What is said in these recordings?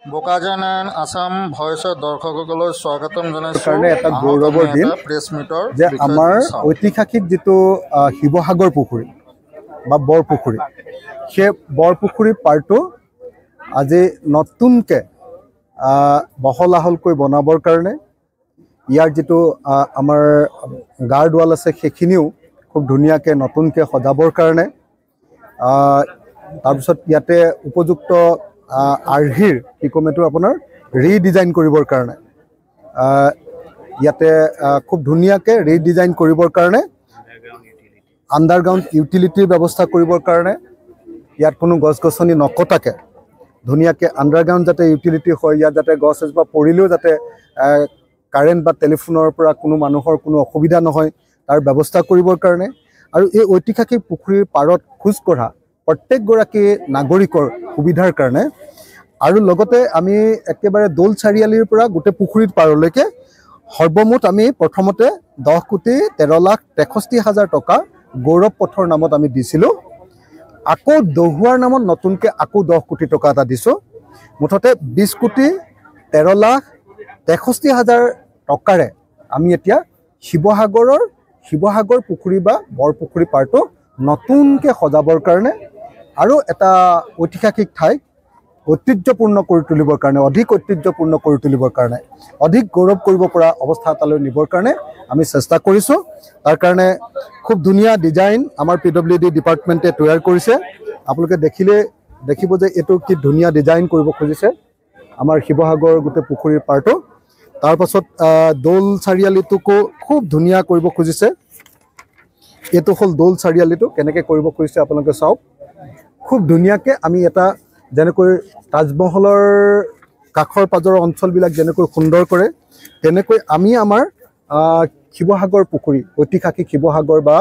বোকাজান আসাম ভয়েসৰ দৰ্শকসকলক স্বাগতম জনাইছো। কাৰণে এটা গৌৰৱৰ দিন প্ৰেছ মিটৰ যে আমাৰ ঐতিহাসিক যেটো শিৱসাগৰ পুখুৰী বা বৰপুখুৰী সেই বৰপুখুৰী পাৰটো আজি নতুনকে বহলাহলকৈ বনাবৰ কাৰণে ইয়াৰ যেটো আমাৰ গাৰ্ড ৱাল আছে সেইখিনিও খুব ধুনীয়াকৈ নতুনকৈ সজাবৰ কাৰণে তাৰপিছত ইয়াতে উপযুক্ত আৰ্হিৰ কি কম এইটো আপোনাৰ ৰিডিজাইন কৰিবৰ কাৰণে ইয়াতে খুব ধুনীয়াকৈ ৰিডিজাইন কৰিবৰ কাৰণে আণ্ডাৰগ্ৰাউণ্ড ইউটিলিটিৰ ব্যৱস্থা কৰিবৰ কাৰণে ইয়াত কোনো গছ গছনি নকটাকে ধুনীয়াকৈ আণ্ডাৰগ্ৰাউণ্ড যাতে ইউটিলিটি হয় ইয়াত যাতে গছ এজোপা পৰিলেও যাতে কাৰেণ্ট বা টেলিফোনৰ পৰা কোনো মানুহৰ কোনো অসুবিধা নহয় তাৰ ব্যৱস্থা কৰিবৰ কাৰণে আৰু এই ঐতিহাসিক পুখুৰীৰ পাৰত খোজ কঢ়া প্ৰত্যেকগৰাকী নাগৰিকৰ সুবিধাৰ কাৰণে আৰু লগতে আমি একেবাৰে দৌল চাৰিআলিৰ পৰা গোটেই পুখুৰীৰ পাৰলৈকে সৰ্বমুঠ আমি প্ৰথমতে 10,13,63,000 টকা গৌৰৱ পথৰ নামত আমি দিছিলোঁ আকৌ দহুৱাৰ নামত নতুনকৈ আকৌ 10 কোটি টকা এটা দিছোঁ মুঠতে 20,13,63,000 টকাৰে আমি এতিয়া শিৱসাগৰ পুখুৰী বা বৰপুখুৰী পাৰটো নতুনকৈ সজাবৰ কাৰণে আৰু এটা ঐতিহাসিক ঠাই ঐতিহ্যপূৰ্ণ কৰি তুলিবৰ কাৰণে অধিক ঐতিহ্যপূৰ্ণ কৰি তুলিবৰ কাৰণে অধিক গৌৰৱ কৰিব পৰা অৱস্থা এটালৈ নিবৰ কাৰণে আমি চেষ্টা কৰিছোঁ তাৰ কাৰণে খুব ধুনীয়া ডিজাইন আমাৰ PWD ডিপাৰ্টমেণ্টে তৈয়াৰ কৰিছে আপোনালোকে দেখিব যে এইটো কি ধুনীয়া ডিজাইন কৰিব খুজিছে আমাৰ শিৱসাগৰ গোটেই পুখুৰীৰ পাৰটো তাৰ পাছত দৌল চাৰিআলিটোকো খুব ধুনীয়া কৰিব খুজিছে এইটো হ'ল দৌল চাৰিআলিটো কেনেকৈ কৰিব খুজিছে আপোনালোকে চাওক খুব ধুনীয়াকৈ আমি এটা যেনেকৈ তাজমহলৰ কাষৰ পাজৰ অঞ্চলবিলাক যেনেকৈ সুন্দৰ কৰে তেনেকৈ আমি আমাৰ শিৱসাগৰ পুখুৰী ঐতিহাসিক শিৱসাগৰ বা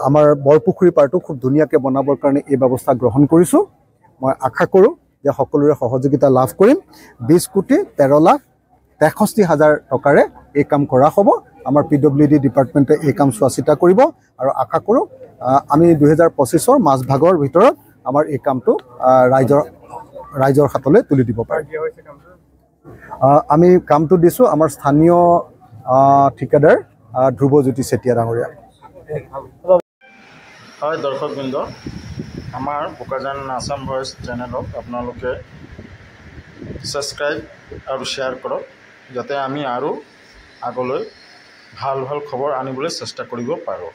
আমাৰ বৰপুখুৰী পাৰটো খুব ধুনীয়াকৈ বনাবৰ কাৰণে এই ব্যৱস্থা গ্ৰহণ কৰিছোঁ মই আশা কৰোঁ যে সকলোৰে সহযোগিতা লাভ কৰিম 20,13,63,000 টকাৰে এই কাম কৰা হ'ব আমাৰ PWD ডিপাৰ্টমেণ্টে এই কাম চোৱা চিতা কৰিব আৰু আশা কৰোঁ আমি 2025ৰ মাজভাগৰ ভিতৰত আমাৰ এই কামটো ৰাইজৰ হাতলৈ তুলি দিব পাৰিম আমি কামটো দিছোঁ আমাৰ স্থানীয় ঠিকাদাৰ ধ্ৰুৱজ্যোতি চেতিয়া ডাঙৰীয়া হয় দৰ্শকবৃন্দ আমাৰ বোকাজান আসাম ভয়েস চেনেলক আপোনালোকে ছাবস্ক্ৰাইব আৰু শ্বেয়াৰ কৰক যাতে আমি আৰু আগলৈ ভাল খবৰ আনিবলৈ চেষ্টা কৰিব পাৰোঁ।